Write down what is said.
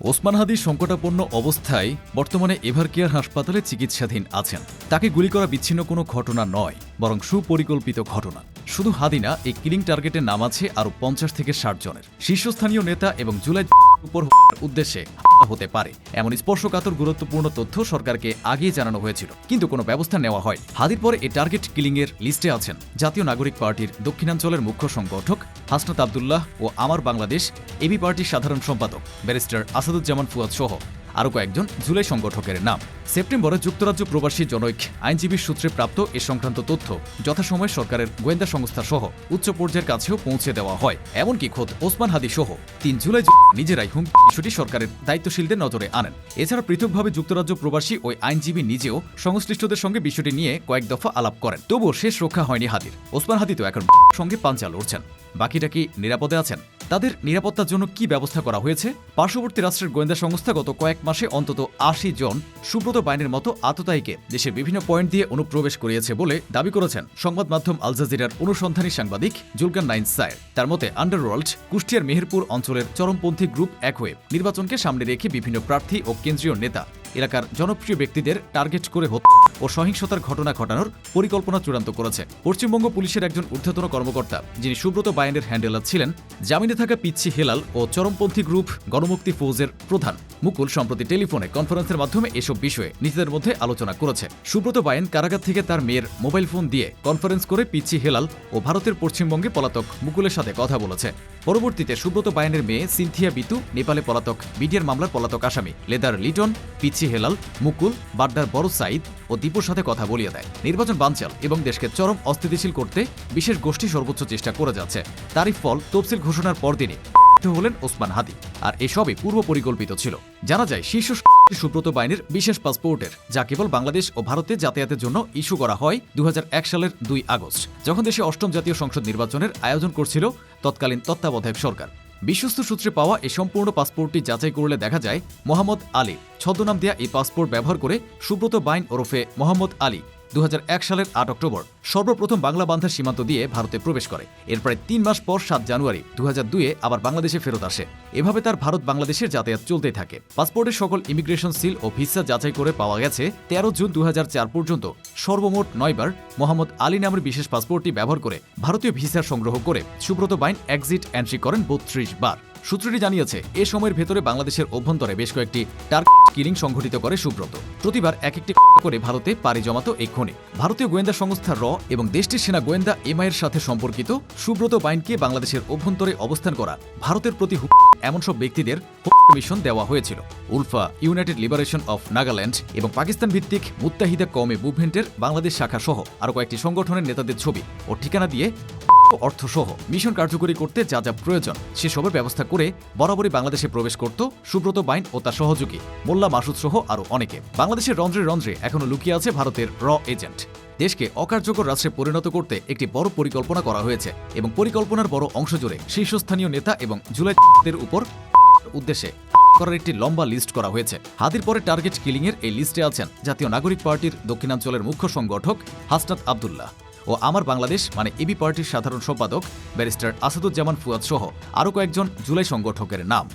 ওসমান হাদি সংকটাপন্ন অবস্থায় বর্তমানে এভারকেয়ার হাসপাতালে চিকিৎসাধীন আছেন। তাকে গুলি করা বিচ্ছিন্ন কোনো ঘটনা নয়, বরং সুপরিকল্পিত ঘটনা। শুধু হাদি না, এই কিলিং টার্গেটের নাম আছে আরও ৫০ থেকে ৬০ জনের। শীর্ষস্থানীয় নেতা এবং জুলাই উপর উদ্দেশ্যে হতে পারে এমন স্পর্শকাতর গুরুত্বপূর্ণ তথ্য সরকারকে আগেই জানানো হয়েছিল, কিন্তু কোনো ব্যবস্থা নেওয়া হয়। হাদির পরে এই টার্গেট কিলিংয়ের লিস্টে আছেন জাতীয় নাগরিক পার্টির দক্ষিণাঞ্চলের মুখ্য সংগঠক হাসনাত আবদুল্লাহ ও আমার বাংলাদেশ এবি পার্টির সাধারণ সম্পাদক ব্যারিস্টার আসাদুজ্জামান ফুয়াদ সহ আরও কয়েকজন জুলাই সংগঠকের নাম। সেপ্টেম্বরে যুক্তরাজ্য প্রবাসী জনৈক আইনজীবীর সূত্রে প্রাপ্ত এ সংক্রান্ত তথ্য যথাসময়ে সরকারের গোয়েন্দা সংস্থা সহ উচ্চ পর্যায়ের কাছেও পৌঁছে দেওয়া হয়। এমনকি খোদ ওসমান হাদি সহ ৩ জুলাই নিজেরাই বিষয়টি সরকারের দায়িত্বশীলদের নজরে আনেন। এছাড়া পৃথকভাবে যুক্তরাজ্য প্রবাসী ওই আইনজীবী নিজেও সংশ্লিষ্টদের সঙ্গে বিষয়টি নিয়ে কয়েক দফা আলাপ করেন। তবুও শেষ রক্ষা হয়নি হাদির। ওসমান হাদি তো এখন সঙ্গে পাঞ্জা লড়ছেন। বাকিটা কি নিরাপদে আছেন? তাদের নিরাপত্তার জন্য কি ব্যবস্থা করা হয়েছে? পার্শ্ববর্তী রাষ্ট্রের গোয়েন্দা সংস্থা গত কয়েক মাসে অন্তত ৮০ জন সুব্রত বাইনের মতো আততায়ীকে দেশের বিভিন্ন পয়েন্ট দিয়ে অনুপ্রবেশ করিয়েছে বলে দাবি করেছেন সংবাদ মাধ্যম আল জাজিরার অনুসন্ধানী সাংবাদিক জুলকান নাইন সায়ের। তার মতে আন্ডারওয়ার্ল্ড কুষ্টিয়ার মেহেরপুর অঞ্চলের চরমপন্থী গ্রুপ এক হয়ে নির্বাচনকে সামনে রেখে বিভিন্ন প্রার্থী ও কেন্দ্রীয় নেতা, এলাকার জনপ্রিয় ব্যক্তিদের টার্গেট করে হত্যা ও সহিংসতার ঘটনা ঘটানোর পরিকল্পনা চূড়ান্ত করেছে। পশ্চিমবঙ্গ পুলিশের একজন ঊর্ধ্বতন কর্মকর্তা, যিনি সুব্রত বাইনের হ্যান্ডেলার ছিলেন, জামিনে থাকা পিচ্ছি হেলাল ও চরমপন্থী গ্রুপ গণমুক্তি ফৌজের প্রধান মুকুল সম্প্রতি টেলিফোনে কনফারেন্সের মাধ্যমে এসব বিষয়ে নিজেদের মধ্যে আলোচনা করেছে। সুব্রত বাইন কারাগার থেকে তার মেয়ের মোবাইল ফোন দিয়ে কনফারেন্স করে পিচ্ছি হেলাল ও ভারতের পশ্চিমবঙ্গে পলাতক মুকুলের সাথে কথা বলেছে। পরবর্তীতে সুব্রত বাইনের মেয়ে সিনথিয়া বিতু নেপালে পলাতক বিডিআর মামলার পলাতক আসামি লেদার লিটন, পিচ্ছি হেলাল, মুকুল, বাড্ডার বড় সাইদ ও দীপুর সাথে কথা বলিয়ে দেয়। নির্বাচন বানচাল এবং দেশকে চরম অস্থিতিশীল করতে বিশেষ গোষ্ঠী সর্বোচ্চ চেষ্টা করে যাচ্ছে। তারই ফল তফসিল ঘোষণার পরদিনই হলেন ওসমান হাদি। আর এসবই পূর্ব পরিকল্পিত ছিল। জানা যায় শীর্ষ সুব্রত বাইনের বিশেষ পাসপোর্টের, যা কেবল বাংলাদেশ ও ভারতে যাতায়াতের জন্য ইস্যু করা হয় ২০০১ সালের ২ আগস্ট, যখন দেশে অষ্টম জাতীয় সংসদ নির্বাচনের আয়োজন করছিল তৎকালীন তত্ত্বাবধায়ক সরকার। বিশ্বস্ত সূত্রে পাওয়া এই সম্পূর্ণ পাসপোর্টটি যাচাই করলে দেখা যায় মোহাম্মদ আলী ছদ্মনাম দেয়া এই পাসপোর্ট ব্যবহার করে সুব্রত বাইন ওরফে মোহাম্মদ আলী ২০০১ সালের ৮ অক্টোবর সর্বপ্রথম বাংলা বান্ধার সীমান্ত দিয়ে ভারতে প্রবেশ করে। এর প্রায় ৩ মাস পর ৭ জানুয়ারি ২০০২-এ আবার বাংলাদেশে ফেরত আসে। এভাবে তার ভারত বাংলাদেশের যাতায়াত চলতেই থাকে। পাসপোর্টের সকল ইমিগ্রেশন সিল ও ভিসা যাচাই করে পাওয়া গেছে ১৩ জুন ২০০৪ পর্যন্ত সর্বমোট ৯ বার মোহাম্মদ আলী নামের বিশেষ পাসপোর্টটি ব্যবহার করে ভারতীয় ভিসা সংগ্রহ করে সুব্রত বাইন এক্সিট এন্ট্রি করেন ৩২ বার। সূত্রটি জানিয়েছে, এ সময়ের ভেতরে বাংলাদেশের অভ্যন্তরে বেশ কয়েকটি টার্গেট কিলিং সংঘটিত করে সুব্রত। প্রতিবার এক একটি করে ভারতে পাড়ি জমাতো এই খনি। ভারতীয় গোয়েন্দা সংস্থা র এবং দেশটির সেনা গোয়েন্দা এমআইয়ের সাথে সম্পর্কিত সুব্রত বাইনকে বাংলাদেশের অভ্যন্তরে অবস্থান করা ভারতের প্রতি এমন সব ব্যক্তিদের মিশন দেওয়া হয়েছিল। ULFA, United liberation of Nagaland এবং পাকিস্তান ভিত্তিক মুত্তাহিদা কওমে মুভমেন্টের বাংলাদেশ শাখা সহ আরও কয়েকটি সংগঠনের নেতাদের ছবি ও ঠিকানা দিয়ে অর্থসহ মিশন কার্যকরী করতে যা যা প্রয়োজন সেসবের ব্যবস্থা করে বরাবরই বাংলাদেশে প্রবেশ করত সুব্রত বাইন ও তার সহযোগী মোল্লা মাসুদ সহ আরও অনেকে। বাংলাদেশের রন্ধ্রে রন্ধ্রে এখনও লুকিয়ে আছে ভারতের র এজেন্ট। দেশকে অকার্যকর রাষ্ট্রে পরিণত করতে একটি বড় পরিকল্পনা করা হয়েছে এবং পরিকল্পনার বড় অংশ জুড়ে শীর্ষস্থানীয় নেতা এবং জুলাইদের উপর উদ্দেশ্যে করার একটি লম্বা লিস্ট করা হয়েছে। হাদির পরে টার্গেট কিলিংয়ের এই লিস্টে আছেন জাতীয় নাগরিক পার্টির দক্ষিণাঞ্চলের মুখ্য সংগঠক হাসনাত আবদুল্লাহ ও আমার বাংলাদেশ এবি পার্টির সাধারণ সম্পাদক ব্যারিস্টার আসাদুজ্জামান ফুয়াদ সহ আরও কয়েকজন জুলাই সংগঠকের নাম।